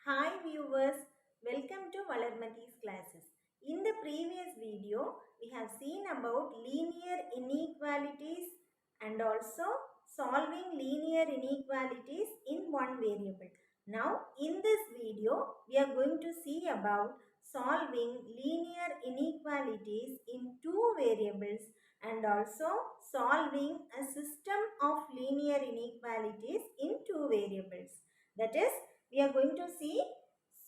Hi viewers, welcome to VALARMATHI'S classes. In the previous video, we have seen about linear inequalities and also solving linear inequalities in one variable. Now, in this video, we are going to see about solving linear inequalities in two variables and also solving a system of linear inequalities in two variables. That is, we are going to see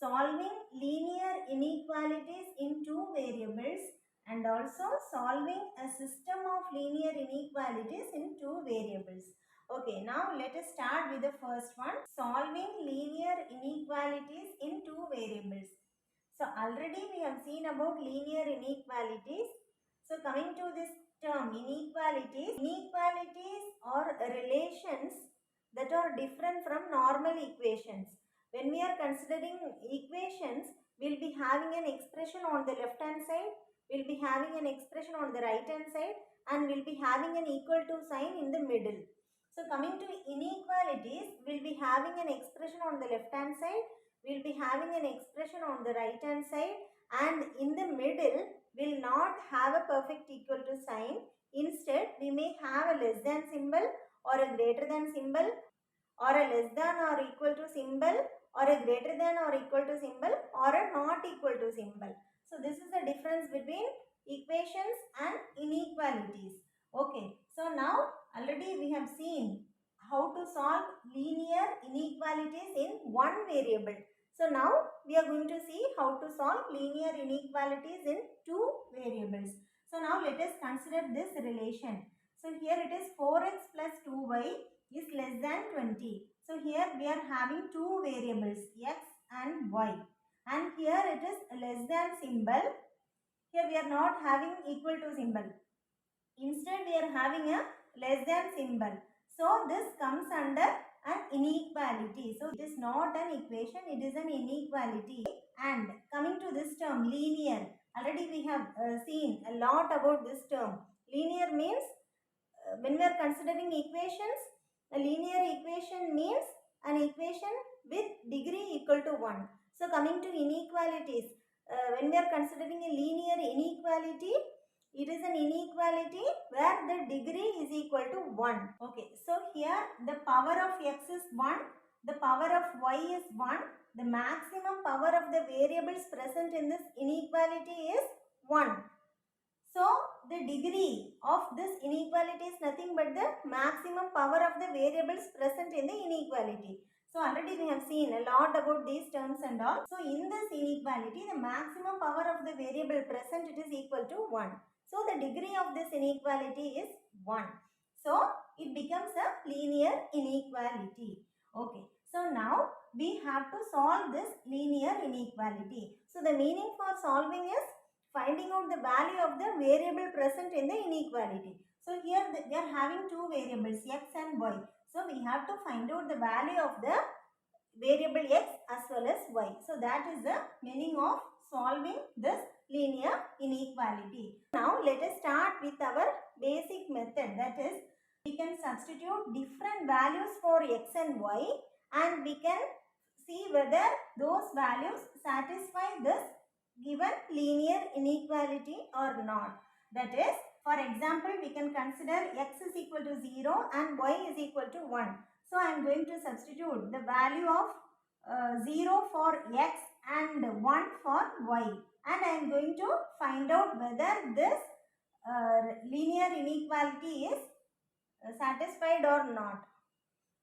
solving linear inequalities in two variables and also solving a system of linear inequalities in two variables. Okay, now let us start with the first one, solving linear inequalities in two variables. So already we have seen about linear inequalities. So coming to this term inequalities are relations that are different from normal equations. When we are considering equations, we'll be having an expression on the left hand side, we'll be having an expression on the right hand side, and we'll be having an equal to sign in the middle. So coming to inequalities, we'll be having an expression on the left hand side, we'll be having an expression on the right hand side, and in the middle will not have a perfect equal to sign. Instead, we may have a less than symbol or a greater than symbol, or a less than or equal to symbol, or a greater than or equal to symbol, or a not equal to symbol. So this is the difference between equations and inequalities. Okay, so now already we have seen how to solve linear inequalities in one variable. So now we are going to see how to solve linear inequalities in two variables. So now let us consider this relation. So here it is 4x plus 2y is less than 20. So here we are having two variables x and y, and here it is less than symbol. Here we are not having equal to symbol. Instead we are having a less than symbol. So this comes under an inequality. So it is not an equation, it is an inequality. And coming to this term linear, already we have seen a lot about this term. Linear means when we are considering equations, a linear equation means an equation with degree equal to 1. So coming to inequalities, when we are considering a linear inequality, it is an inequality where the degree is equal to 1. Okay, so here the power of x is 1, the power of y is 1, the maximum power of the variables present in this inequality is 1. So the degree of this inequality is nothing but the maximum power of the variables present in the inequality. So already we have seen a lot about these terms and all. So in this inequality, the maximum power of the variable present, it is equal to 1. So the degree of this inequality is 1. So it becomes a linear inequality. Okay. So now we have to solve this linear inequality. So the meaning for solving is finding out the value of the variable present in the inequality. So here we are having two variables x and y. So we have to find out the value of the variable x as well as y. So that is the meaning of solving this linear inequality. Now let us start with our basic method, that is we can substitute different values for x and y and we can see whether those values satisfy this given linear inequality or not. That is, for example, we can consider x is equal to 0 and y is equal to 1. So I am going to substitute the value of 0 for x and 1 for y, and I am going to find out whether this linear inequality is satisfied or not.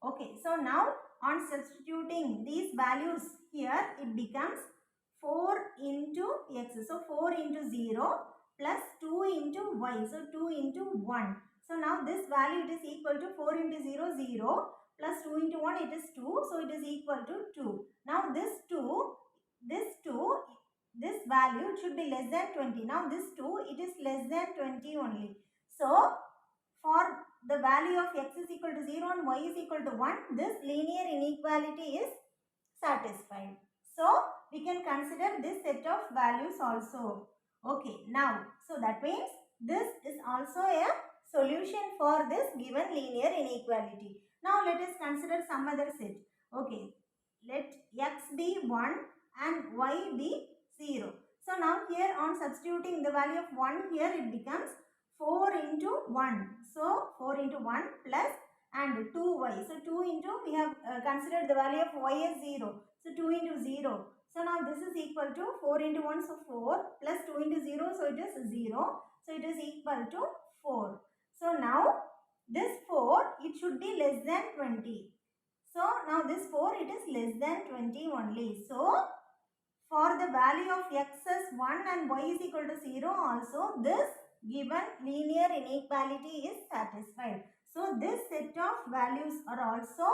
Okay, so now on substituting these values here, it becomes 4 into x. So 4 into 0 plus 2 into y. So 2 into 1. So now this value, it is equal to 4 into 0, 0 plus 2 into 1, it is 2. So it is equal to 2. Now this value should be less than 20. Now this 2, it is less than 20 only. So for the value of x is equal to 0 and y is equal to 1, this linear inequality is satisfied. So we can consider this set of values also. Okay, now, so that means this is also a solution for this given linear inequality. Now let us consider some other set. Okay, let x be 1 and y be 0. So now here on substituting the value of 1 here, it becomes 4 into 1. So 4 into 1 plus and 2y. So 2 into, we have considered the value of y as 0. So 2 into 0. So now this is equal to 4 into 1, so 4 plus 2 into 0, so it is 0. So it is equal to 4. So now this 4, it should be less than 20. So now this 4, it is less than 20 only. So for the value of x as 1 and y is equal to 0 also, this given linear inequality is satisfied. So this set of values are also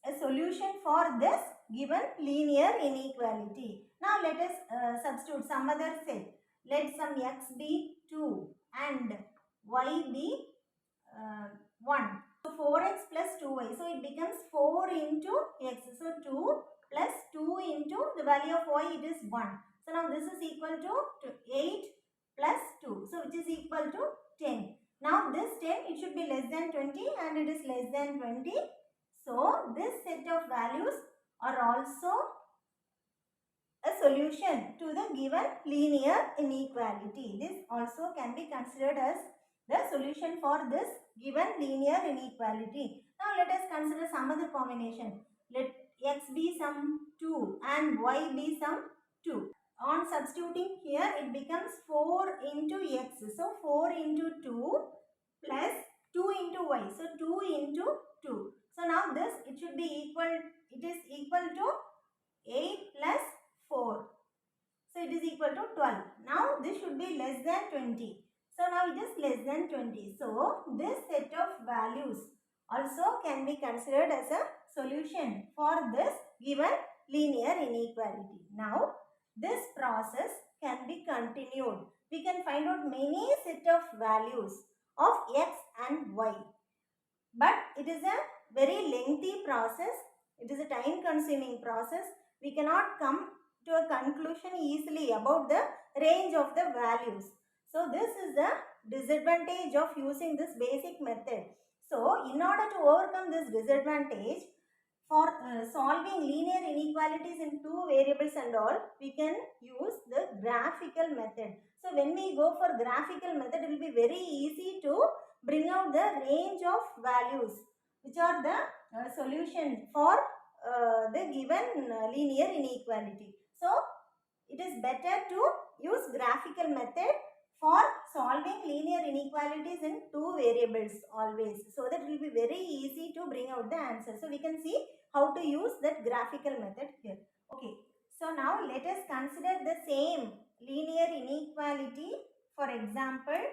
a solution for this given linear inequality. Now let us substitute some other set. Let some x be 2 and y be 1. So 4x plus 2y. So it becomes 4 into x. So 2 plus 2 into the value of y, it is 1. So now this is equal to 8 plus 2. So which is equal to 10. Now this 10, it should be less than 20 and it is less than 20. So this set of values are also a solution to the given linear inequality. This also can be considered as the solution for this given linear inequality. Now let us consider some other combination. Let x be some 2 and y be some 2. On substituting here, it becomes 4 into x. So 4 into 2 plus 2 into y. So 2 into 2. So now this, it should be equal, it is equal to 8 plus 4. So it is equal to 12. Now this should be less than 20. So now it is less than 20. So this set of values also can be considered as a solution for this given linear inequality. Now this process can be continued. We can find out many set of values of x and y. But it is a very lengthy process. It is a time consuming process. We cannot come to a conclusion easily about the range of the values. So this is the disadvantage of using this basic method. So in order to overcome this disadvantage, for solving linear inequalities in two variables and all, we can use the graphical method. So when we go for graphical method, it will be very easy to bring out the range of values which are the solution for the given linear inequality. So it is better to use graphical method for solving linear inequalities in two variables always, so that it will be very easy to bring out the answer. So we can see how to use that graphical method here. Okay, so now let us consider the same linear inequality for example.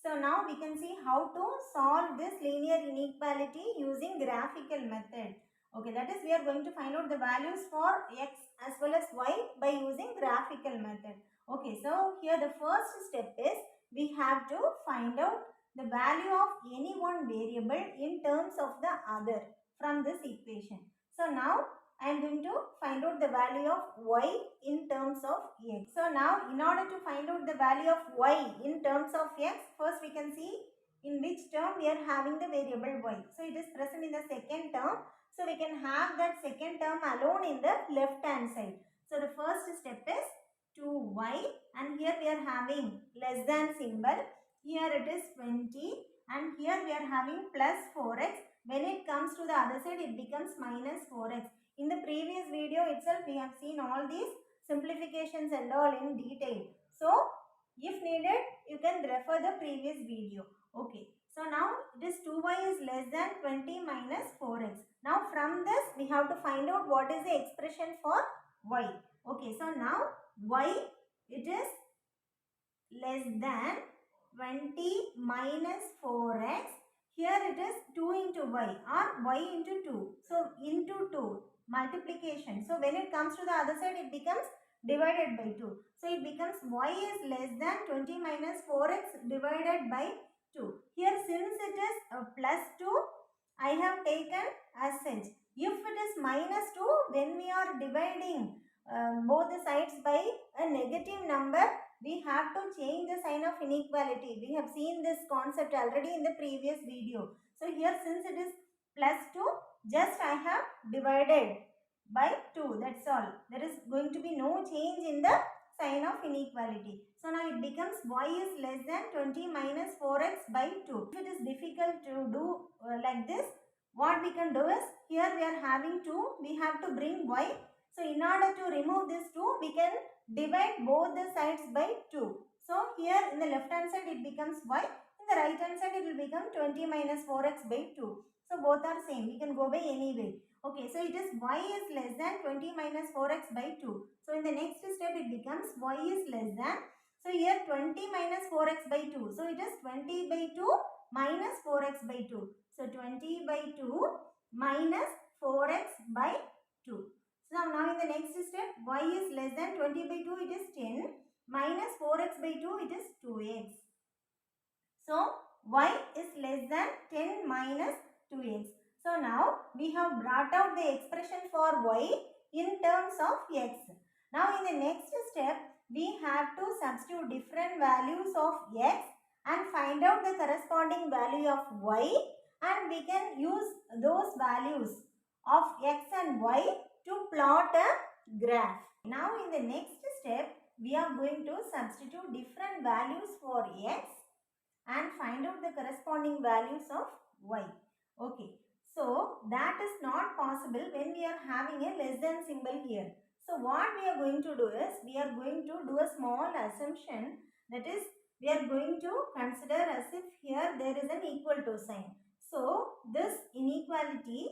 So now we can see how to solve this linear inequality using graphical method. Okay, that is, we are going to find out the values for x as well as y by using graphical method. Okay, so here the first step is we have to find out the value of any one variable in terms of the other from this equation. So now I am going to find out the value of y in terms of x. So now in order to find out the value of y in terms of x, first we can see in which term we are having the variable y. So it is present in the second term. So we can have that second term alone in the left hand side. So the first step is 2y and here we are having less than symbol. Here it is 20 and here we are having plus 4x. When it comes to the other side, it becomes minus 4x. In the previous video itself, we have seen all these simplifications and all in detail. So, if needed, you can refer the previous video. Okay. So, now this 2y is less than 20 minus 4x. Now, from this, we have to find out what is the expression for y. Okay. So, now y, it is less than 20 minus 4x. Here it is 2 into y or y into 2. So, into 2 multiplication. So, when it comes to the other side, it becomes divided by 2. So, it becomes y is less than 20 minus 4x divided by 2. Here, since it is plus 2, I have taken as such. If it is minus 2, when we are dividing both the sides by a negative number, we have to change the sign of inequality. We have seen this concept already in the previous video. So here, since it is plus 2, just I have divided by 2, that's all. There is going to be no change in the sign of inequality. So now it becomes y is less than 20 minus 4x by 2. If it is difficult to do like this, what we can do is, here we are having 2, we have to bring y. So in order to remove this 2, we can divide both the sides by 2. So here in the left hand side it becomes y, in the right hand side it will become 20 minus 4x by 2. So both are same, we can go by any way. Okay, so it is y is less than 20 minus 4x by 2. So in the next step it becomes y is less than, so here 20 minus 4x by 2. So it is 20 by 2 minus 4x by 2. So 20 by 2 minus 4x by 2. So now in the next step, y is less than 20 by 2, it is 10, minus 4x by 2, it is 2x. So y is less than 10 minus 2x. So now we have brought out the expression for y in terms of x. Now in the next step, we have to substitute different values of x and find out the corresponding value of y, and we can use those values of x and y to plot a graph. Now in the next step, we are going to substitute different values for x and find out the corresponding values of y. Okay, so that is not possible when we are having a less than symbol here. So what we are going to do is, we are going to do a small assumption, that is, we are going to consider as if here there is an equal to sign. So this inequality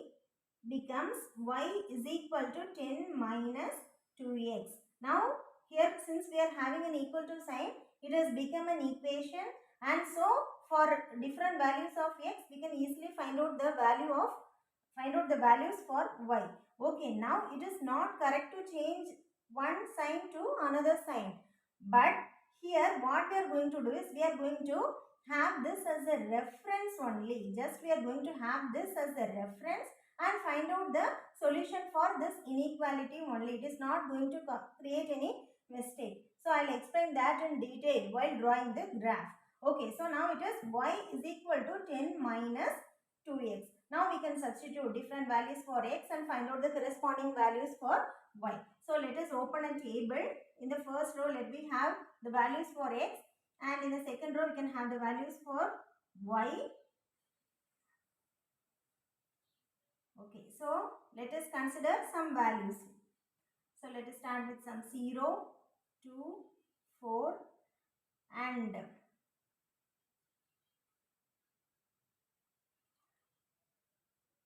becomes y is equal to 10 minus 2x. Now here, since we are having an equal to sign, it has become an equation, and so for different values of x, we can easily find out the values for y. Okay, now it is not correct to change one sign to another sign, but here what we are going to do is, we are going to have this as a reference only. Just we are going to have this as a reference and find out the solution for this inequality only. It is not going to create any mistake. So I'll explain that in detail while drawing the graph. Okay, so now it is y is equal to 10 minus 2x. Now we can substitute different values for x and find out the corresponding values for y. So let us open a table. In the first row, let me have the values for x, and in the second row we can have the values for y. Okay, so let us consider some values. So let us start with some 0, 2, 4 and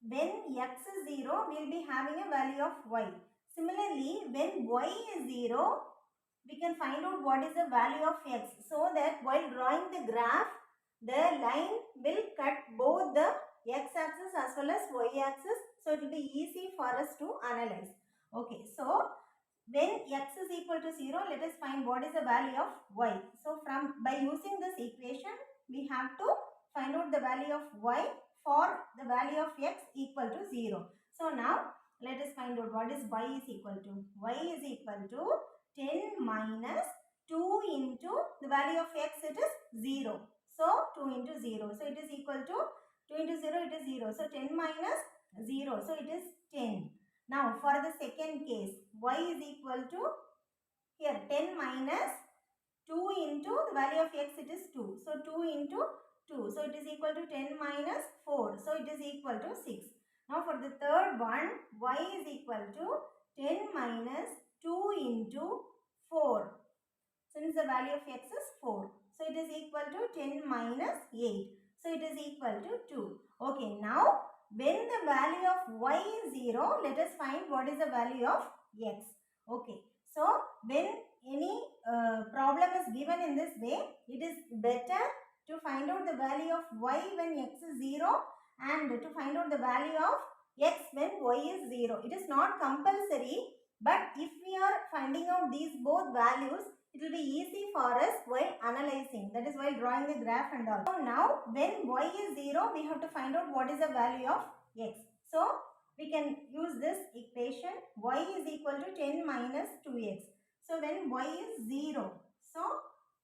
when x is 0, we will be having a value of y. Similarly, when y is 0, we can find out what is the value of x, so that while drawing the graph, the line will cut both the x-axis as well as y-axis, so it will be easy for us to analyze. Okay, so when x is equal to 0, let us find what is the value of y. So by using this equation, we have to find out the value of y for the value of x equal to 0. So now let us find out what is y is equal to. Y is equal to 10 minus 2 into the value of x, it is 0. So 2 into 0. So it is equal to 2 into 0, it is 0. So 10 minus 0. So it is 10. Now for the second case, y is equal to, here 10 minus 2 into the value of x, it is 2. So 2 into 2. So it is equal to 10 minus 4. So it is equal to 6. Now for the third one, y is equal to 10 minus 2 into 4. Since the value of x is 4. So it is equal to 10 minus 8. So it is equal to 2. Okay, now when the value of y is 0, let us find what is the value of x. Okay, so when any problem is given in this way, it is better to find out the value of y when x is 0 and to find out the value of x when y is 0. It is not compulsory, but if we are finding out these both values, it will be easy for us while analyzing, that is while drawing the graph and all. So now when y is 0, we have to find out what is the value of x. So we can use this equation, y is equal to 10 minus 2x. So when y is 0, so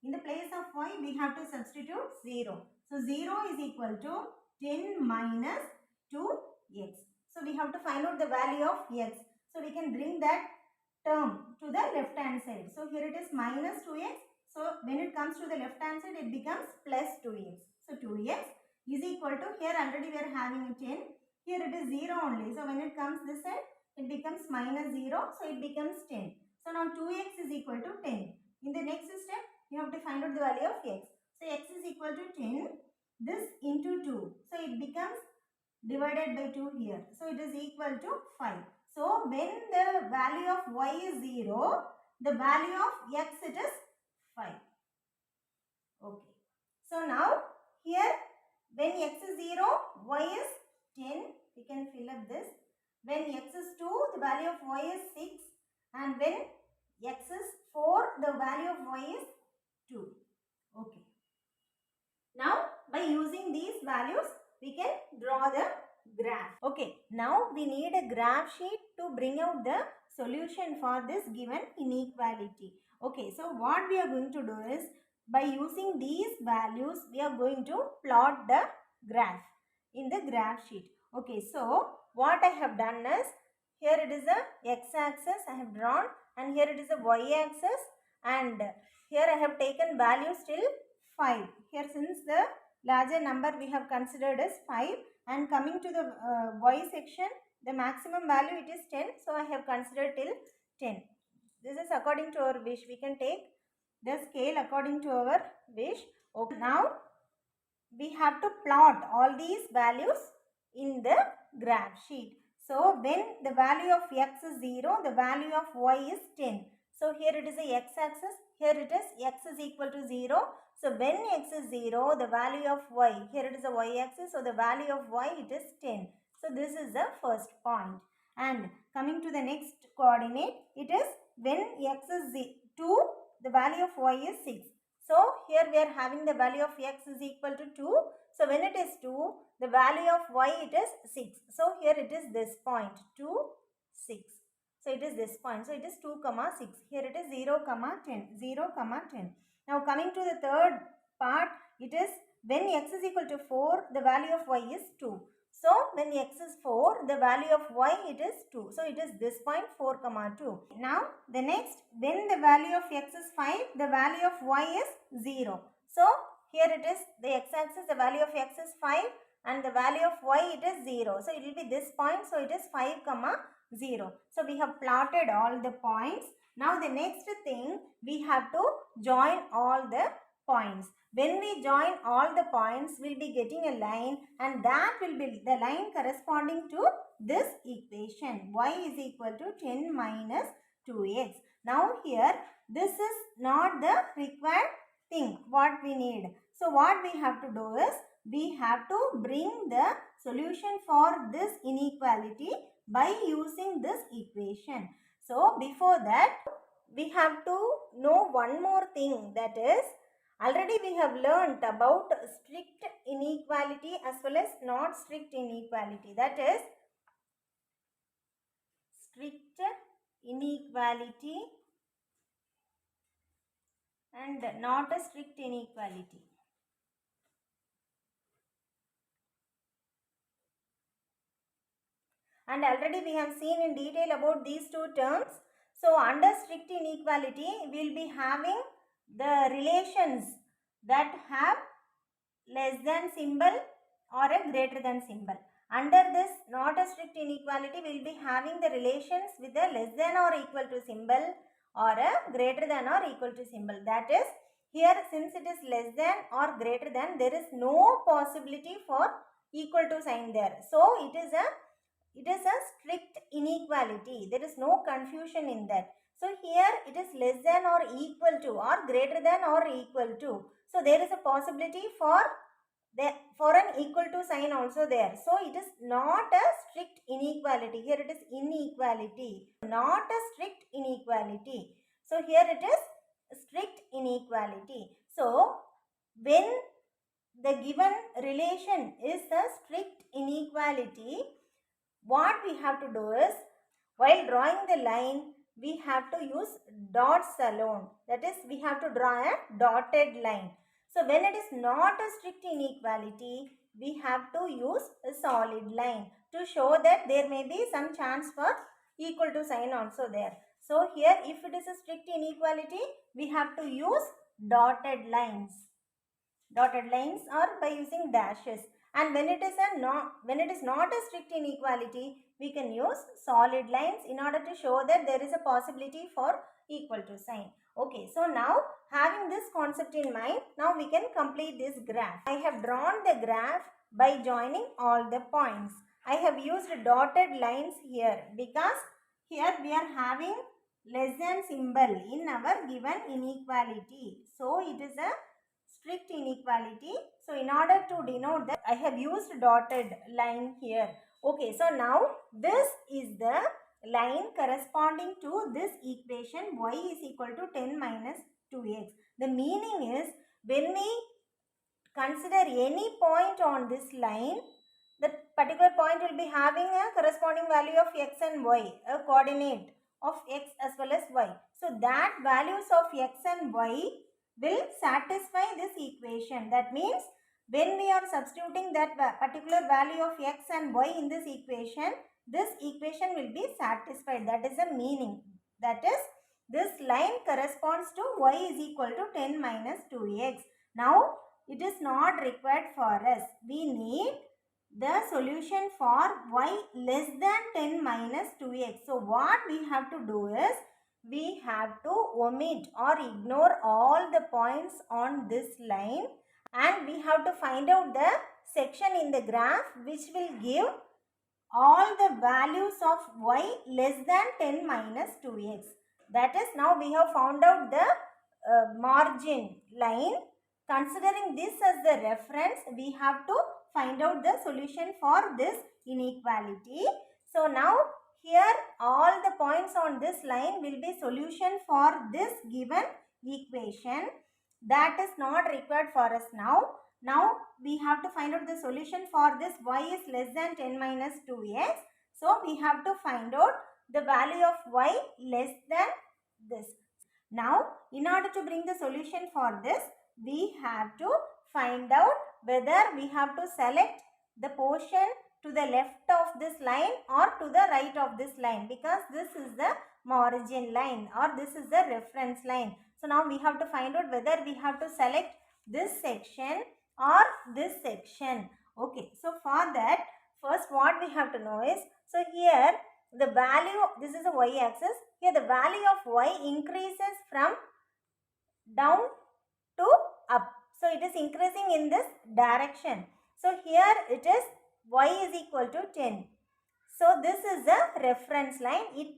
in the place of y we have to substitute 0. So 0 is equal to 10 minus 2 x. So we have to find out the value of x. So we can bring that term to the left hand side. So here it is minus 2x. So when it comes to the left hand side, it becomes plus 2x. So 2x is equal to, here already we are having 10. Here it is 0 only. So when it comes this side, it becomes minus 0. So it becomes 10. So now 2x is equal to 10. In the next step, you have to find out the value of x. So x is equal to 10. This into 2. So it becomes divided by 2 here. So it is equal to 5. So when the value of y is 0, the value of x it is 5. Okay. So now here when x is 0, y is 10. We can fill up this. When x is 2, the value of y is 6. And when x is 4, the value of y is 2. Okay. Now by using these values, we can draw the graph. Okay, now we need a graph sheet to bring out the solution for this given inequality. Okay, so what we are going to do is, by using these values, we are going to plot the graph in the graph sheet. Okay, so what I have done is, here it is a x-axis I have drawn, and here it is a y-axis, and here I have taken values till 5. Here, since the larger number we have considered as 5, and coming to the y section, the maximum value it is 10. So I have considered till 10. This is according to our wish. We can take the scale according to our wish. Okay. Now we have to plot all these values in the graph sheet. So when the value of x is 0, the value of y is 10. So here it is a x-axis. Here it is x is equal to 0. So when x is 0, the value of y, here it is a y-axis. So the value of y it is 10. So this is the first point. And coming to the next coordinate, it is when x is 2, the value of y is 6. So here we are having the value of x is equal to 2. So when it is 2, the value of y it is 6. So here it is this point 2, 6. So it is this point. So it is 2, 6. Here it is 0, 10. 0, 10. Now coming to the third part, it is when x is equal to 4, the value of y is 2. So when x is 4, the value of y it is 2. So it is this point 4, 2. Now the next, when the value of x is 5, the value of y is 0. So here it is the x-axis, the value of x is 5 and the value of y it is 0. So it will be this point. So it is 5, 0. So we have plotted all the points. Now the next thing, we have to join all the points. When we join all the points, we will be getting a line, and that will be the line corresponding to this equation. Y is equal to 10 minus 2x. Now here, this is not the required thing what we need. So what we have to do is, we have to bring the solution for this inequality by using this equation. So before that, we have to know one more thing, that is, already we have learnt about strict inequality as well as not strict inequality. That is, strict inequality and not a strict inequality. And already we have seen in detail about these two terms. So under strict inequality, we will be having the relations that have less than symbol or a greater than symbol. Under this not a strict inequality, we will be having the relations with a less than or equal to symbol or a greater than or equal to symbol. That is, here since it is less than or greater than, there is no possibility for equal to sign there. So it is a strict inequality. There is no confusion in that. So here it is less than or equal to or greater than or equal to. So there is a possibility for an equal to sign also there. So it is not a strict inequality. Here it is inequality, not a strict inequality. So here it is strict inequality. So when the given relation is a strict inequality, what we have to do is, while drawing the line, we have to use dots alone. That is, we have to draw a dotted line. So when it is not a strict inequality, we have to use a solid line. to show that there may be some chance for equal to sign also there. So here if it is a strict inequality, we have to use dotted lines. Dotted lines or by using dashes. And when it is not a strict inequality, we can use solid lines in order to show that there is a possibility for equal to sign. Okay, so now having this concept in mind, now we can complete this graph. I have drawn the graph by joining all the points. I have used dotted lines here because here we are having less than symbol in our given inequality. So it is a strict inequality. So in order to denote that, I have used dotted line here. Okay, so now this is the line corresponding to this equation y is equal to 10 minus 2x. The meaning is when we consider any point on this line, the particular point will be having a corresponding value of x and y, a coordinate of x as well as y. So that values of x and y will satisfy this equation. That means when we are substituting that particular value of x and y in this equation will be satisfied. That is the meaning. That is, this line corresponds to y is equal to 10 minus 2x. Now it is not required for us. We need the solution for y less than 10 minus 2x. So what we have to do is, we have to omit or ignore all the points on this line, and we have to find out the section in the graph which will give all the values of y less than 10 minus 2x. That is, now we have found out the margin line. Considering this as the reference, we have to find out the solution for this inequality. So now here all the points on this line will be solution for this given equation. That is not required for us now. Now we have to find out the solution for this y is less than 10 minus 2x. So we have to find out the value of y less than this. Now in order to bring the solution for this, we have to find out whether we have to select the portion to the left of this line or to the right of this line, because this is the margin line or this is the reference line. So now we have to find out whether we have to select this section or this section. Okay, so for that, first what we have to know is, so here the value, this is the y axis, here the value of y increases from down to up. So it is increasing in this direction. So here it is y is equal to 10. So this is the reference line. It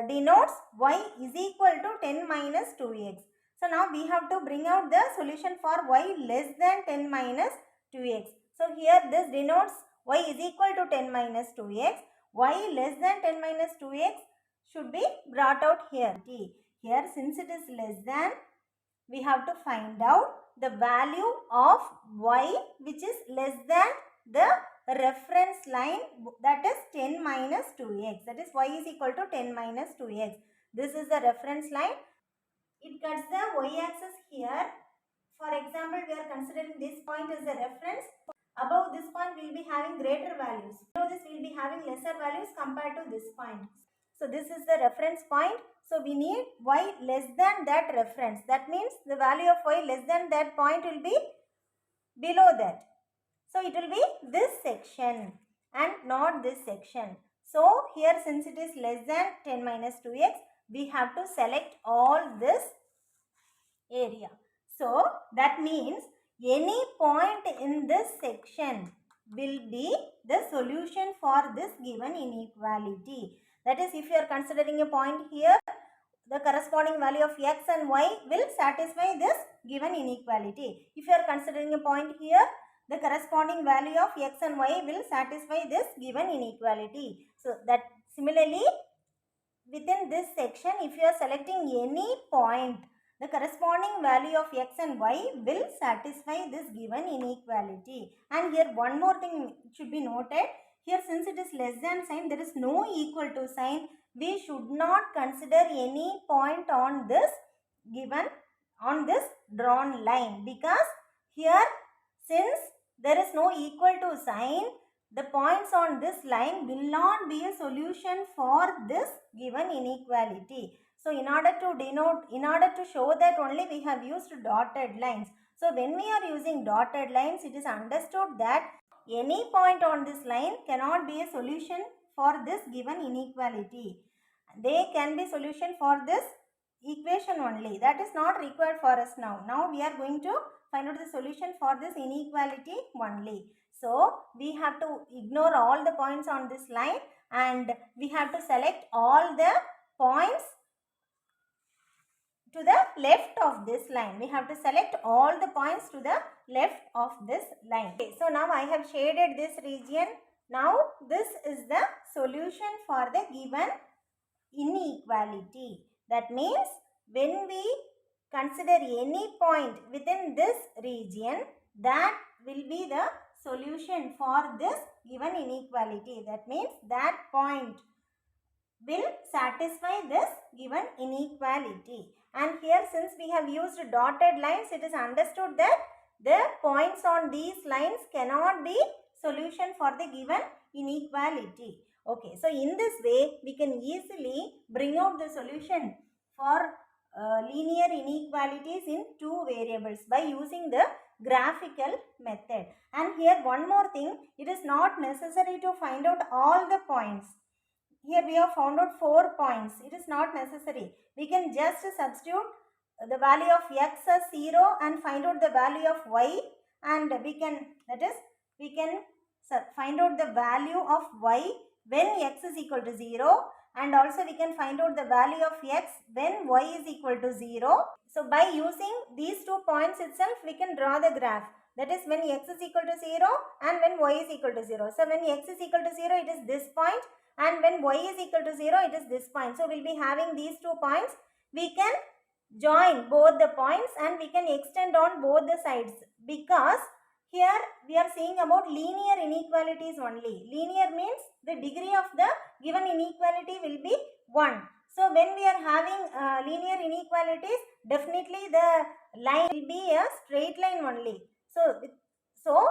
denotes y is equal to 10 minus 2x. So now we have to bring out the solution for y less than 10 minus 2x. So here this denotes y is equal to 10 minus 2x. Y less than 10 minus 2x should be brought out here. Here since it is less than, we have to find out the value of y which is less than the reference line, that is 10 minus 2x. That is y is equal to 10 minus 2x. This is the reference line. It cuts the y-axis here. For example, we are considering this point as a reference. Above this point we will be having greater values. Below this we will be having lesser values compared to this point. So this is the reference point. So we need y less than that reference. That means the value of y less than that point will be below that. So it will be this section and not this section. So here since it is less than 10 minus 2x, we have to select all this area. So that means any point in this section will be the solution for this given inequality. That is, if you are considering a point here, the corresponding value of x and y will satisfy this given inequality. If you are considering a point here, the corresponding value of x and y will satisfy this given inequality. So that similarly, within this section, if you are selecting any point, the corresponding value of x and y will satisfy this given inequality. And here one more thing should be noted. Here since it is less than sign, there is no equal to sign. We should not consider any point on this given, on this drawn line, because here since there is no equal to sign, the points on this line will not be a solution for this given inequality. So in order to show that only we have used dotted lines. So when we are using dotted lines, it is understood that any point on this line cannot be a solution for this given inequality. They can be solution for this equation only. That is not required for us now. Now we are going to find out the solution for this inequality only. So we have to ignore all the points on this line and we have to select all the points to the left of this line. We have to select all the points to the left of this line. Okay, so now I have shaded this region. Now this is the solution for the given inequality. That means when we consider any point within this region, that will be the solution for this given inequality. That means that point will satisfy this given inequality. And here, since we have used dotted lines, it is understood that the points on these lines cannot be solution for the given inequality. Okay, so in this way, we can easily bring out the solution for linear inequalities in two variables by using the graphical method. And here one more thing, it is not necessary to find out all the points. Here we have found out 4 points. It is not necessary. We can just substitute the value of x as 0 and find out the value of y, and we can find out the value of y when x is equal to 0, and also we can find out the value of x when y is equal to 0. So by using these 2 points itself, we can draw the graph. That is when x is equal to 0 and when y is equal to 0. So when x is equal to 0, it is this point, and when y is equal to 0, it is this point. So we will be having these 2 points. We can join both the points and we can extend on both the sides, because here we are seeing about linear inequalities only. Linear means the degree of the given inequality will be 1. So when we are having linear inequalities, definitely the line will be a straight line only. So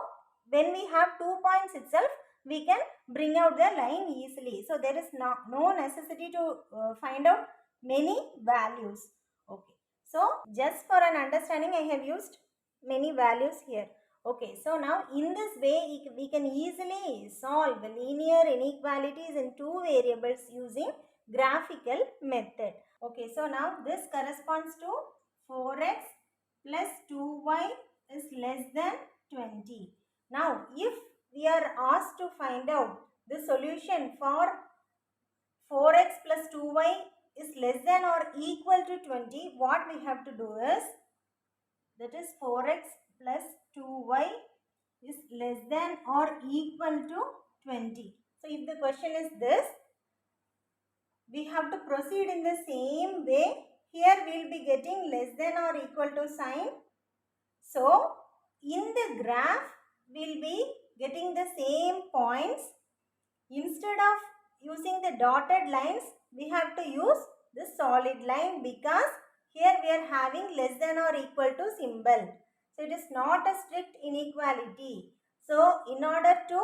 when we have 2 points itself, we can bring out the line easily. So there is no necessity to find out many values. Okay. So just for an understanding, I have used many values here. Okay. So now in this way, we can easily solve the linear inequalities in two variables using graphical method. Okay. So now this corresponds to 4x plus 2y is less than 20. Now if we are asked to find out the solution for 4x plus 2y is less than or equal to 20, what we have to do is, that is 4x plus 2y is less than or equal to 20. So if the question is this, we have to proceed in the same way. Here we will be getting less than or equal to sign. So in the graph, we will be getting the same points. Instead of using the dotted lines, we have to use the solid line, because here we are having less than or equal to symbol. So it is not a strict inequality. So in order to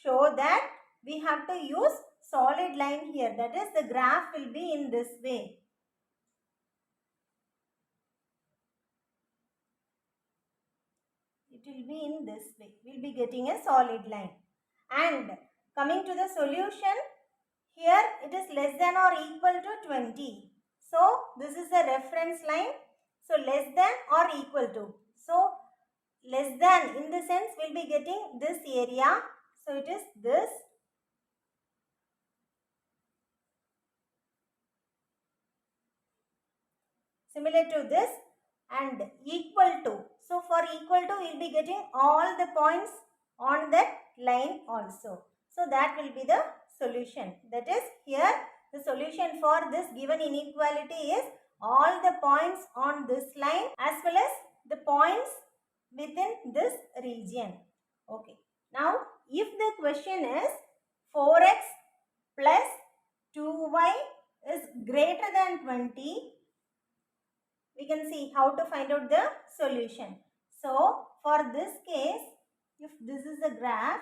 show that, we have to use solid line here. That is, the graph will be in this way. It will be in this way. We will be getting a solid line. And coming to the solution, here it is less than or equal to 20. So this is the reference line. So less than or equal to. So less than, in the sense, we will be getting this area. So it is this. Similar to this, and equal to. So for equal to, we will be getting all the points on that line also. So that will be the solution. That is, here the solution for this given inequality is all the points on this line as well as the points within this region. Okay. Now, if the question is 4x plus 2y is greater than 20, we can see how to find out the solution. So for this case, if this is a graph,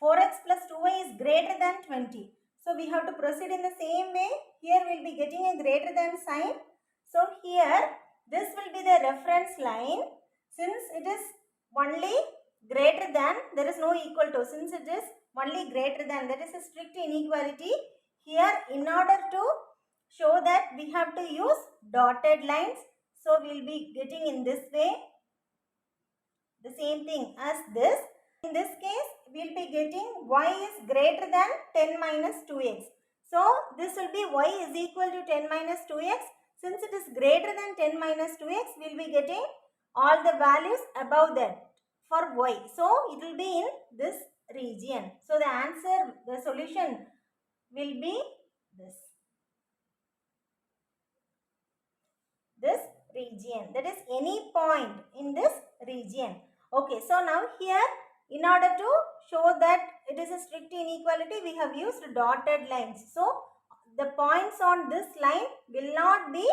4x plus 2y is greater than 20. So we have to proceed in the same way. Here we will be getting a greater than sign. So here this will be the reference line. Since it is only greater than, there is no equal to. Since it is only greater than, that is a strict inequality. Here in order to show that, we have to use dotted lines. So we will be getting in this way, the same thing as this. In this case, we will be getting y is greater than 10 minus 2x. So this will be y is equal to 10 minus 2x. Since it is greater than 10 minus 2x, we will be getting all the values above that for y. So it will be in this region. So the answer, the solution will be this region, that is any point in this region. Okay, so now here in order to show that it is a strict inequality, we have used dotted lines. So the points on this line will not be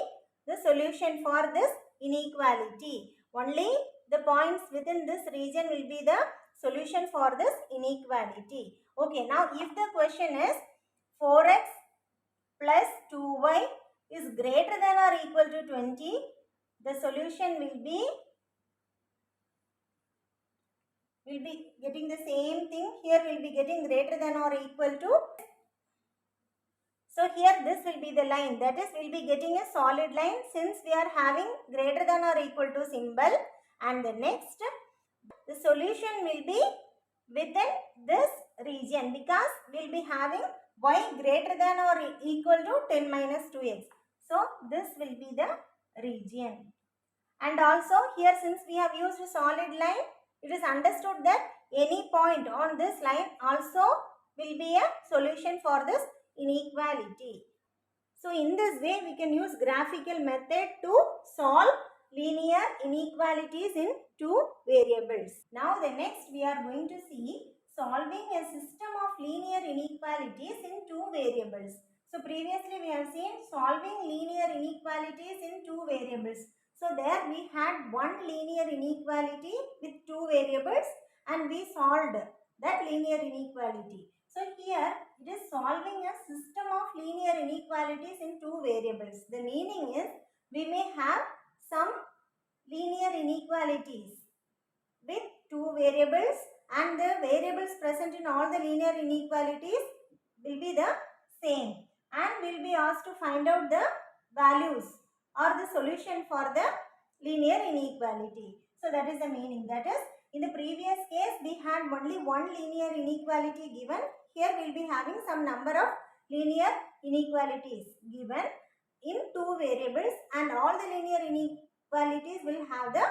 the solution for this inequality. Only the points within this region will be the solution for this inequality. Okay, now if the question is 4x plus 2y is greater than or equal to 20, the solution will be getting the same thing. Here we will be getting greater than or equal to. So here this will be the line, that is we will be getting a solid line since we are having greater than or equal to symbol. And the next, the solution will be within this region because we will be having y greater than or equal to 10 minus 2x. So this will be the region. And also here, since we have used a solid line, it is understood that any point on this line also will be a solution for this inequality. So in this way we can use graphical method to solve linear inequalities in two variables. Now the next we are going to see solving a system of linear inequalities in two variables. So previously we have seen solving linear inequalities in two variables. So there we had one linear inequality with two variables and we solved that linear inequality. So here it is solving a system of linear inequalities in two variables. The meaning is we may have some linear inequalities with two variables and the variables present in all the linear inequalities will be the same, and we will be asked to find out the values or the solution for the linear inequality. So that is the meaning. That is, in the previous case we had only one linear inequality given. Here we will be having some number of linear inequalities given in two variables and all the linear inequalities will have the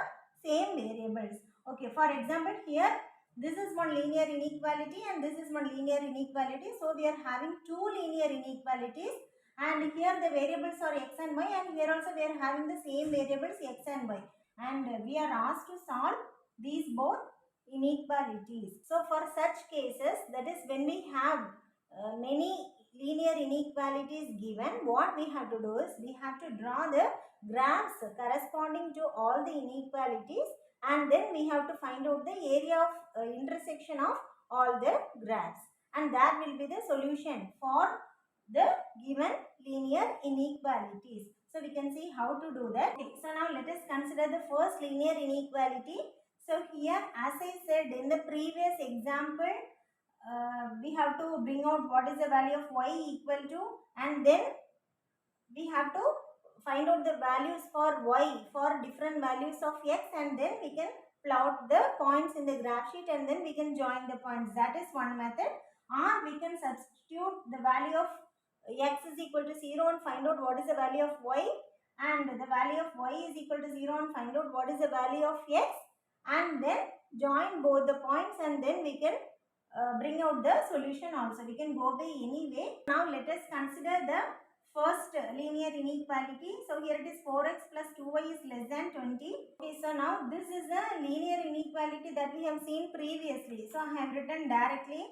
same variables. Okay, for example, here this is one linear inequality and this is one linear inequality. So we are having two linear inequalities and here the variables are x and y, and here also we are having the same variables x and y, and we are asked to solve these both inequalities. So for such cases, that is when we have many linear inequalities given, what we have to do is we have to draw the graphs corresponding to all the inequalities, and then we have to find out the area of intersection of all the graphs, and that will be the solution for the given linear inequalities. So we can see how to do that. Okay, so now let us consider the first linear inequality. So here, as I said in the previous example, we have to bring out what is the value of y equal to, and then we have to find out the values for y for different values of x, and then we can plot the points in the graph sheet and then we can join the points. That is one method. Or we can substitute the value of x is equal to 0 and find out what is the value of y, and the value of y is equal to 0 and find out what is the value of x, and then join both the points and then we can bring out the solution also. We can go by any way. Now let us consider the first linear inequality. So here it is 4x plus 2y is less than 20. Okay, so now this is a linear inequality that we have seen previously. So I have written directly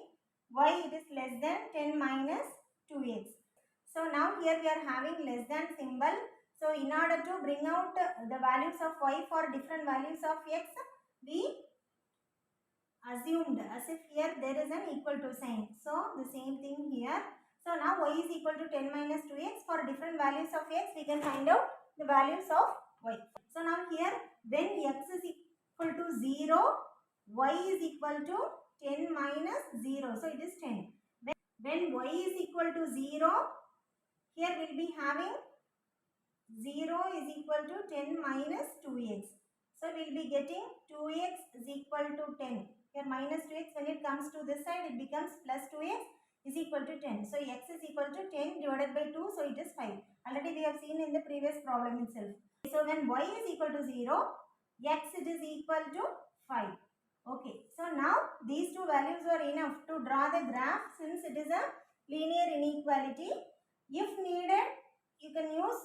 y it is less than 10 minus 2x. So now here we are having less than symbol. So in order to bring out the values of y for different values of x, we assumed as if here there is an equal to sign. So the same thing here. So now y is equal to 10 minus 2x. For different values of x, we can find out the values of y. So now here, when x is equal to 0, y is equal to 10 minus 0. So it is 10. When y is equal to 0, here we will be having 0 is equal to 10 minus 2x. So we will be getting 2x is equal to 10. Here minus 2x, when it comes to this side, it becomes plus 2x is equal to 10. So x is equal to 10 divided by 2, so it is 5. Already we have seen in the previous problem itself. So when y is equal to 0, x it is equal to 5. Okay, so now these two values are enough to draw the graph, since it is a linear inequality. If needed, you can use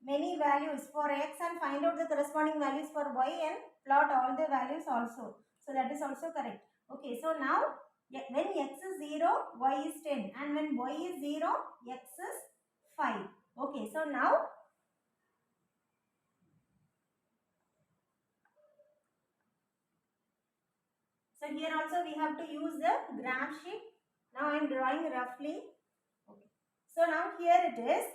many values for x and find out the corresponding values for y and plot all the values also. So that is also correct. Okay, so now when x is 0, y is 10, and when y is 0, x is 5. Okay, so now here also we have to use the graph sheet. Now I am drawing roughly. Okay, so now here it is.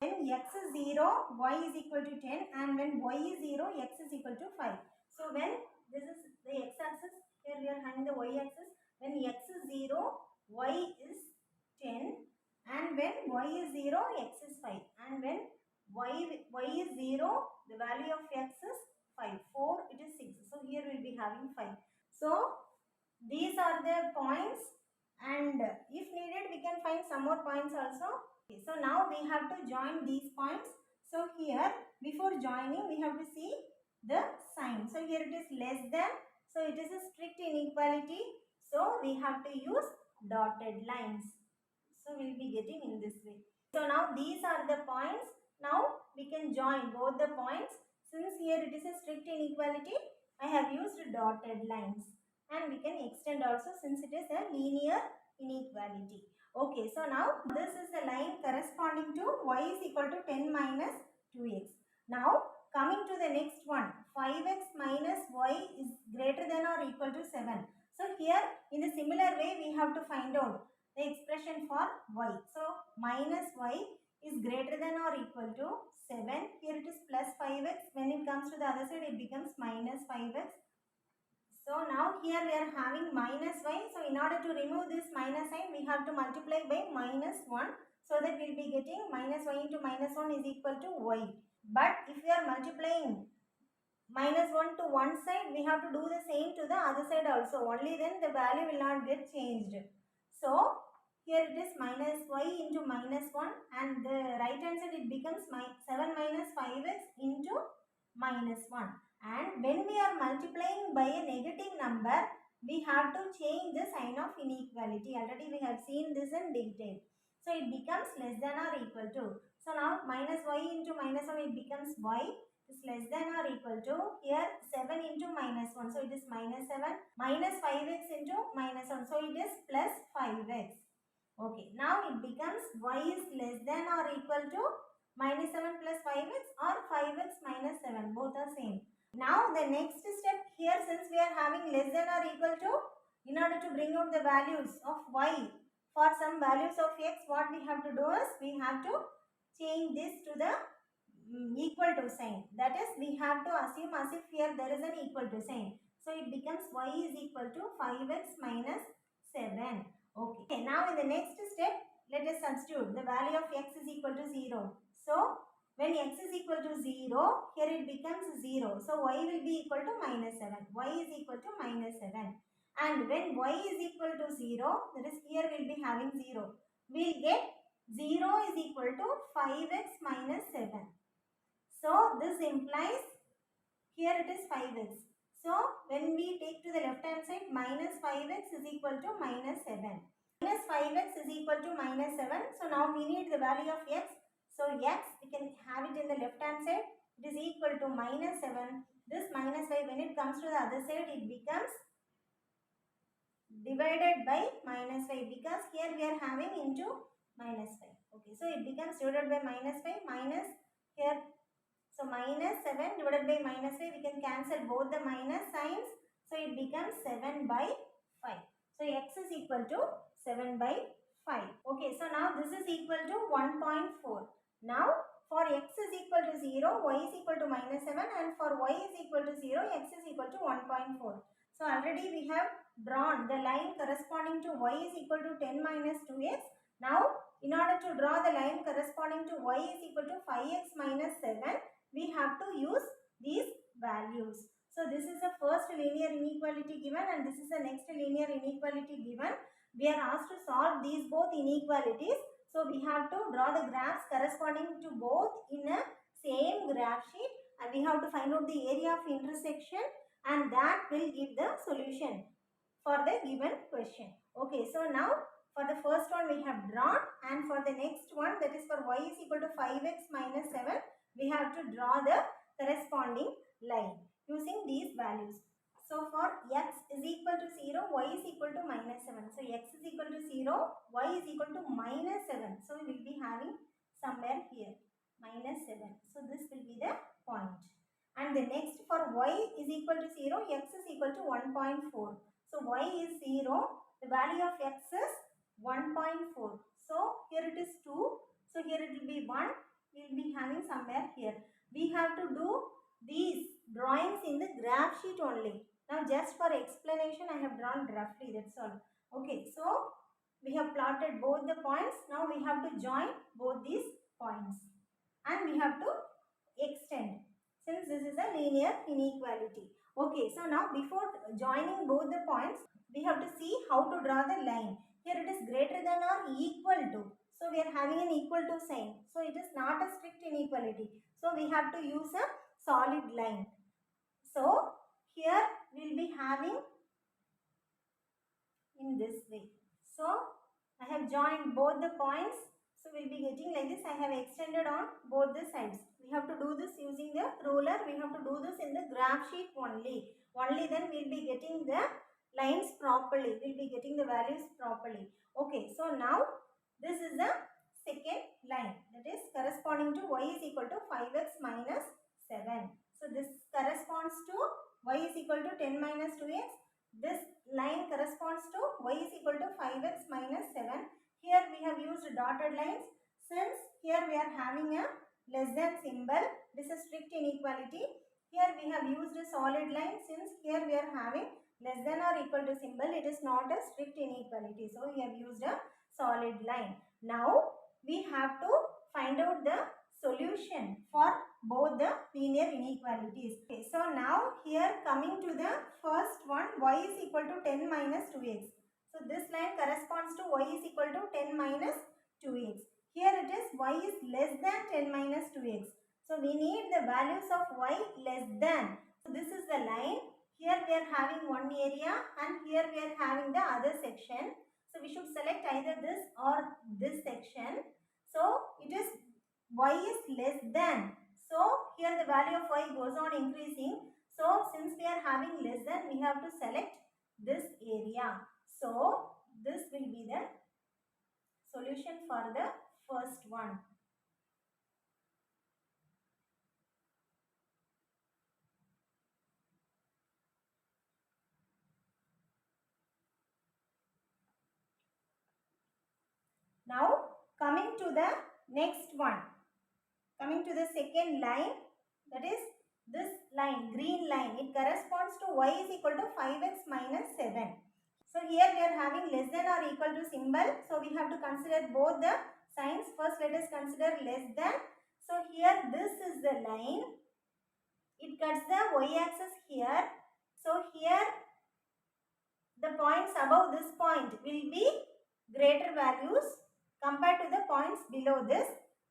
When x is 0, y is equal to 10, and when y is 0, x is equal to 5. So when this is the x-axis, here we are having the y-axis. When x is 0, y is 10, and when y is 0, x is 5. And when y is 0, the value of x is 5. 4, it is 6. So here we will be having 5. So these are the points, and if needed, we can find some more points also. Okay, so now we have to join these points. So here, before joining, we have to see the sign. So here it is less than. So it is a strict inequality. So we have to use dotted lines. So we will be getting in this way. So now these are the points. Now we can join both the points. Since here it is a strict inequality, I have used dotted lines. And we can extend also, since it is a linear inequality. Okay, so now this is a line corresponding to y is equal to 10 minus 2x. Now coming to the next one, 5x minus y is greater than or equal to 7. So here in a similar way we have to find out the expression for y. So minus y is greater than or equal to 7. Here it is plus 5x. When it comes to the other side, it becomes minus 5x. So now here we are having minus y. So in order to remove this minus sign, we have to multiply by minus 1. So that we will be getting minus y into minus 1 is equal to y. But if we are multiplying minus 1 to one side, we have to do the same to the other side also. Only then the value will not get changed. So here it is minus y into minus 1, and the right hand side it becomes 7 minus 5x into minus 1. And when we are multiplying by a negative number, we have to change the sign of inequality. Already we have seen this in detail. So it becomes less than or equal to. So now minus y into minus 1, it becomes y is less than or equal to, here 7 into minus 1. So it is minus 7 minus 5x into minus 1. So it is plus 5x. Okay, now it becomes y is less than or equal to minus 7 plus 5x or 5x minus 7. Both are same. Now the next step here, since we are having less than or equal to, in order to bring out the values of y for some values of x, what we have to do is we have to change this to the equal to sign. That is, we have to assume as if here there is an equal to sign. So it becomes y is equal to 5x minus 7. Okay, now in the next step, let us substitute the value of x is equal to 0. So when x is equal to 0, here it becomes 0. So y will be equal to minus 7. Y is equal to minus 7. And when y is equal to 0, that is here we will be having 0. We will get 0 is equal to 5x minus 7. So this implies here it is 5x. So when we take to the left hand side, minus 5x is equal to minus 7. Minus 5x is equal to minus 7. So now we need the value of x. So x, we can have it in the left hand side. It is equal to minus 7. This minus 5, when it comes to the other side, it becomes divided by minus 5, because here we are having into minus 5. Okay, so it becomes divided by minus 5 minus here. So minus 7 divided by minus 5, we can cancel both the minus signs. So it becomes 7 by 5. So x is equal to 7 by 5. Okay, so now this is equal to 1.4. Now for x is equal to 0, y is equal to minus 7, and for y is equal to 0, x is equal to 1.4. So already we have drawn the line corresponding to y is equal to 10 minus 2x. Now in order to draw the line corresponding to y is equal to 5x minus 7, we have to use these values. So this is the first linear inequality given, and this is the next linear inequality given. We are asked to solve these both inequalities. So we have to draw the graphs corresponding to both in a same graph sheet, and we have to find out the area of intersection, and that will give the solution for the given question. Okay, so now for the first one we have drawn, and for the next one, that is for y is equal to 5x minus 7, we have to draw the corresponding line using these values. So for x is equal to 0, y is equal to minus 7. So x is equal to 0, y is equal to minus 7. So we will be having somewhere here minus 7. So this will be the point. And the next for y is equal to 0, x is equal to 1.4. So y is 0, the value of x is 1.4. So here it is 2. So here it will be 1. We will be having somewhere here. We have to do these drawings in the graph sheet only. Now just for explanation I have drawn roughly, that's all. Okay, so we have plotted both the points. Now we have to join both these points, and we have to extend, since this is a linear inequality. Okay, so now before joining both the points, we have to see how to draw the line. Here it is greater than or equal to. So we are having an equal to sign. So it is not a strict inequality. So we have to use a solid line. So here we will be having in this way. So I have joined both the points. So we will be getting like this. I have extended on both the sides. We have to do this using the ruler. We have to do this in the graph sheet only. Only then we will be getting the lines properly. We will be getting the values properly. Okay, so now this is the second line, that is corresponding to y is equal to 5x minus 7. So this corresponds to y is equal to 10 minus 2x. This line corresponds to y is equal to 5x minus 7. Here we have used dotted lines, since here we are having a less than symbol. This is strict inequality. Here we have used a solid line, since here we are having less than or equal to symbol. It is not a strict inequality. So we have used a solid line. Now we have to find out the solution for both the linear inequalities. Okay, so now here coming to the first one, y is equal to 10 minus 2x. So this line corresponds to y is equal to 10 minus 2x. Here it is y is less than 10 minus 2x. So we need the values of y less than. So this is the line. Here we are having one area, and here we are having the other section. So we should select either this or this section. So it is y is less than. So here the value of y goes on increasing. So since we are having less than, we have to select this area. So this will be the solution for the first one. Now coming to the next one, coming to the second line, that is this line, green line, it corresponds to y is equal to 5x minus 7. So here we are having less than or equal to symbol. So we have to consider both the signs. First let us consider less than. So here this is the line. It cuts the y-axis here. So here the points above this point will be greater values compared to the points below this.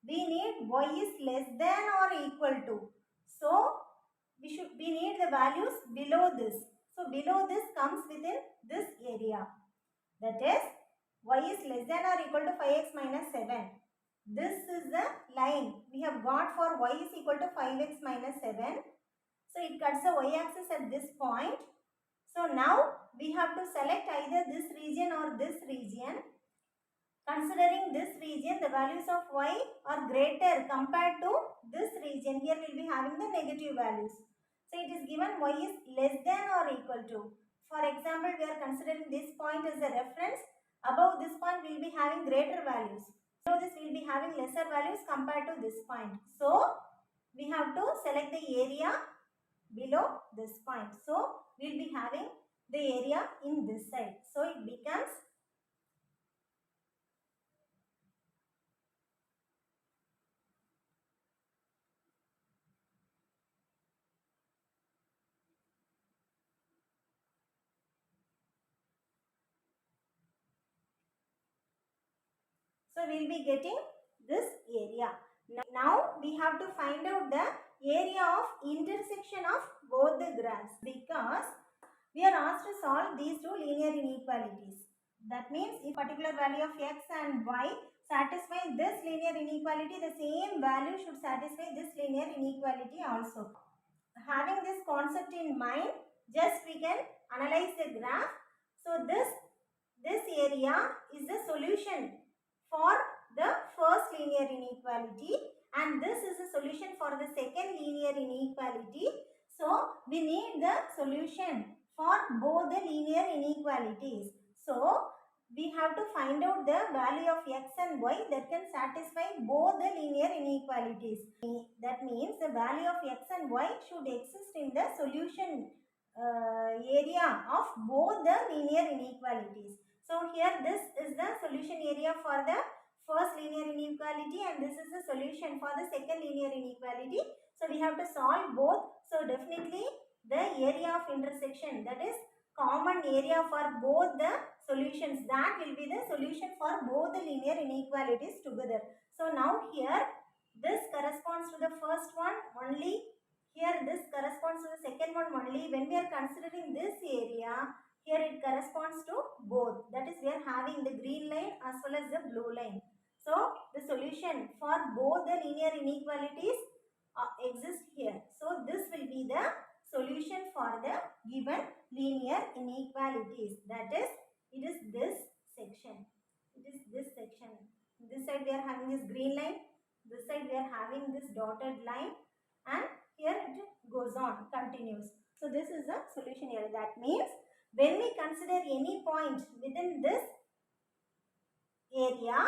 We need y is less than or equal to. So we need the values below this. So below this comes within this area. That is y is less than or equal to 5x minus 7. This is the line we have got for y is equal to 5x minus 7. So it cuts the y-axis at this point. So now we have to select either this region or this region. Considering this region, the values of y are greater compared to this region. Here we will be having the negative values. So So it is given y is less than or equal to. For example, we are considering this point as a reference. Above this point we will be having greater values. Below this we will be having lesser values compared to this point. So we have to select the area below this point. So we will be having the area in this side. So it becomes so we will be getting this area. Now we have to find out the area of intersection of both the graphs because we are asked to solve these two linear inequalities. That means if particular value of x and y satisfy this linear inequality, the same value should satisfy this linear inequality also. Having this concept in mind, just we can analyze the graph. So this area is the solution for the first linear inequality and this is a solution for the second linear inequality. So we need the solution for both the linear inequalities. So we have to find out the value of x and y that can satisfy both the linear inequalities. That means the value of x and y should exist in the solution area of both the linear inequalities. So here this is the solution area for the first linear inequality and this is the solution for the second linear inequality. So we have to solve both. So definitely the area of intersection, that is common area for both the solutions, that will be the solution for both the linear inequalities together. So now here this corresponds to the first one only, here this corresponds to the second one only. When we are considering this area, here it corresponds to both, that is we are having the green line as well as the blue line. So the solution for both the linear inequalities exist here. So this will be the solution for the given linear inequalities. That is, it is this section. It is this section. This side we are having this green line. This side we are having this dotted line. And here it goes on, continues. So this is the solution here. That means when we consider any point within this area,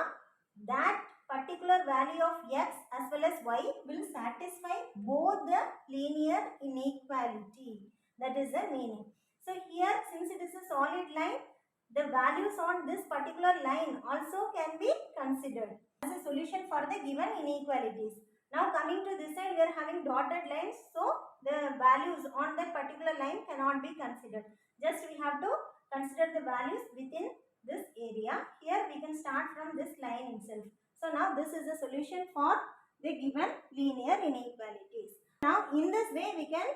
that particular value of x as well as y will satisfy both the linear inequality. That is the meaning. So here, since it is a solid line, the values on this particular line also can be considered as a solution for the given inequalities. Now coming to this side, we are having dotted lines, so the values on that particular line cannot be considered. Just we have to consider the values within this area. Here we can start from this line itself. So now this is the solution for the given linear inequalities. Now in this way we can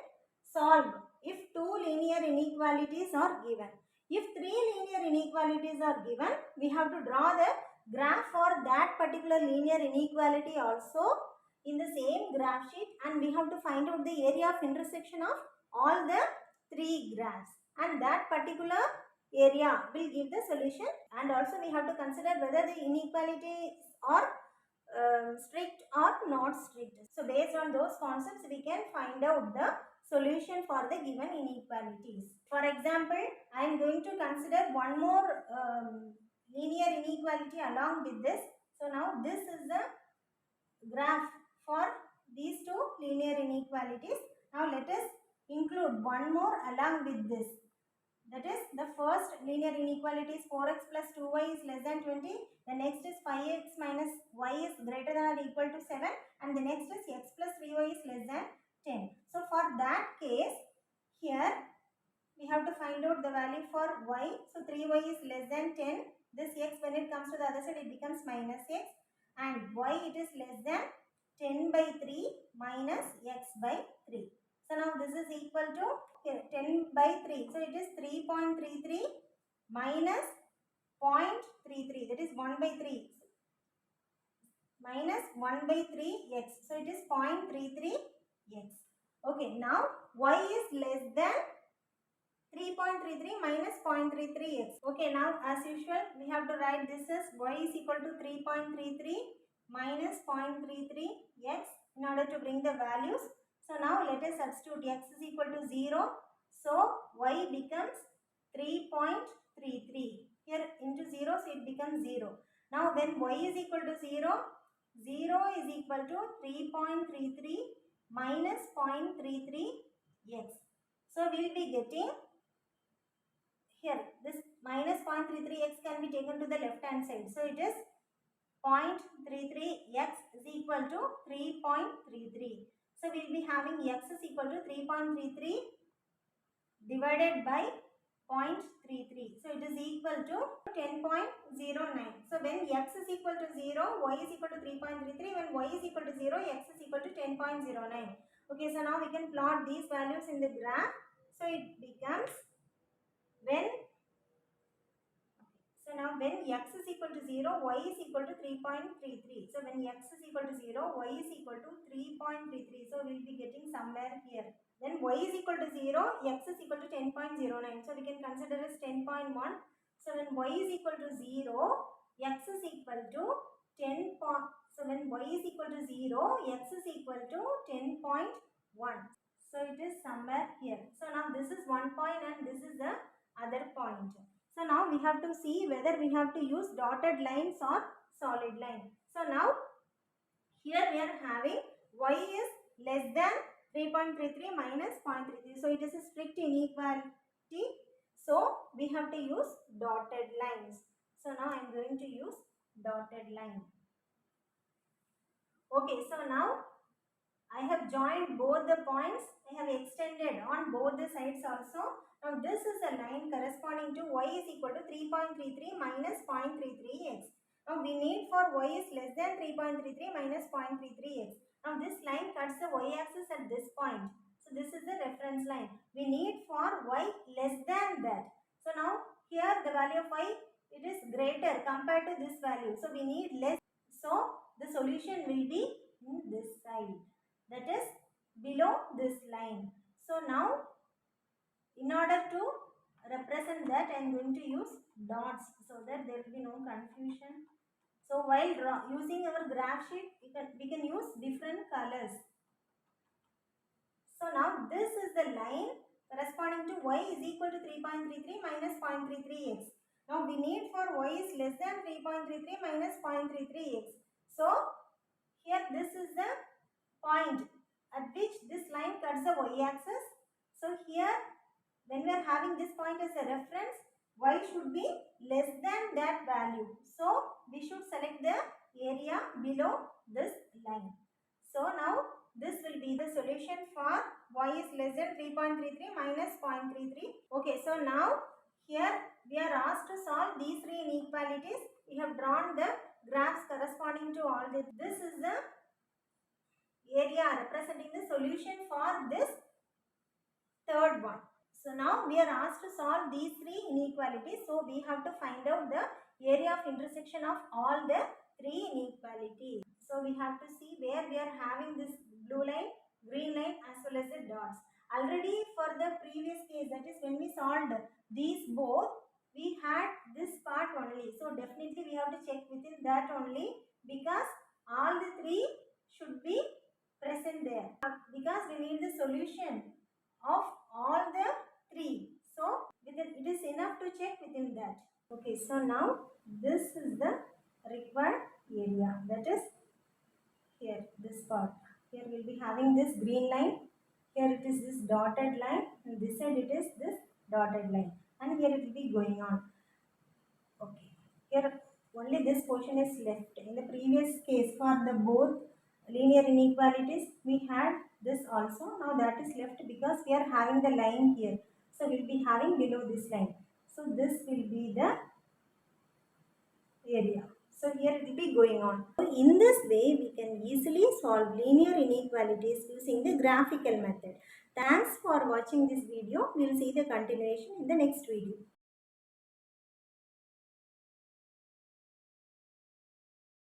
solve if two linear inequalities are given. If three linear inequalities are given, we have to draw the graph for that particular linear inequality also in the same graph sheet and we have to find out the area of intersection of all the three graphs and that particular area will give the solution and also we have to consider whether the inequalities are strict or not strict. So based on those concepts we can find out the solution for the given inequalities. For example, I am going to consider one more linear inequality along with this. So now this is the graph for these two linear inequalities. Now let us include one more along with this. That is, the first linear inequality is 4x plus 2y is less than 20. The next is 5x minus y is greater than or equal to 7. And the next is x plus 3y is less than 10. So for that case, here we have to find out the value for y. So 3y is less than 10. This x, when it comes to the other side, it becomes minus x. And y, it is less than 10 by 3 minus x by 3. So now this is equal to 10 by 3. So it is 3.33 minus 0.33. That is 1 by 3. Minus 1 by 3 x. So it is 0.33 x. Okay. Now y is less than 3.33 minus 0.33 x. Okay. Now as usual we have to write this as y is equal to 3.33 minus 0.33 x in order to bring the values. So now let us substitute x is equal to 0. So y becomes 3.33. Here into 0, so it becomes 0. Now when y is equal to 0, 0 is equal to 3.33 minus 0.33x. So we will be getting here this minus 0.33x can be taken to the left hand side. So it is 0.33x is equal to 3.33. So we will be having x is equal to 3.33 divided by 0.33. So it is equal to 10.09. So when x is equal to 0, y is equal to 3.33. When y is equal to 0, x is equal to 10.09. Okay, so now we can plot these values in the graph. So it becomes when So now when x is equal to 0, y is equal to 3.33. So when x is equal to 0, y is equal to 3.33. So we will be getting somewhere here. Then y is equal to 0, x is equal to 10.09. So we can consider as 10.1. So when y is equal to 0, x is equal to 10. So when y is equal to 0, x is equal to 10.1. So it is somewhere here. So now this is one point and this is the other point. So now we have to see whether we have to use dotted lines or solid line. So now here we are having y is less than 3.33 minus 0.33. So it is a strict inequality. So we have to use dotted lines. So now I am going to use dotted line. Okay, so now I have joined both the points. I have extended on both the sides also. Now this is a line corresponding to y is equal to 3.33 minus 0.33x. Now we need for y is less than 3.33 minus 0.33x. Now this line cuts the y-axis at this point. So this is the reference line. We need for y less than that. So now here the value of y, it is greater compared to this value. So we need less. So the solution will be in this side, that is below this line. So now in order to represent that, I am going to use dots so that there will be no confusion. So while using our graph sheet, we can use different colors. So now this is the line corresponding to y is equal to 3.33 minus 0.33x. Now we need for y is less than 3.33 minus 0.33x. So here this is the point at which this line cuts the y-axis. So here when we are having this point as a reference, y should be less than that value. So we should select the area below this line. So now this will be the solution for y is less than 3.33 minus 0.33. Okay, so now here we are asked to solve these three inequalities. We have drawn the graphs corresponding to all this. This is the area representing the solution for this third one. So now we are asked to solve these three inequalities. So we have to find out the area of intersection of all the three inequalities. So we have to see where we are having this blue line, green line as well as the dots. Already for the previous case, that is when we solved these both, we had this part only. So definitely we have to check within that only, because all the three should be present there. Because we need the solution of all the three. So it is enough to check within that. Okay, so now this is the required area, that is here, this part. Here we will be having this green line, here it is this dotted line, and this side it is this dotted line, and here it will be going on. Okay, here only this portion is left. In the previous case for the both linear inequalities, we had this also. Now that is left because we are having the line here. So we will be having below this line. So this will be the area. So here it will be going on. So in this way, we can easily solve linear inequalities using the graphical method. Thanks for watching this video. We will see the continuation in the next video.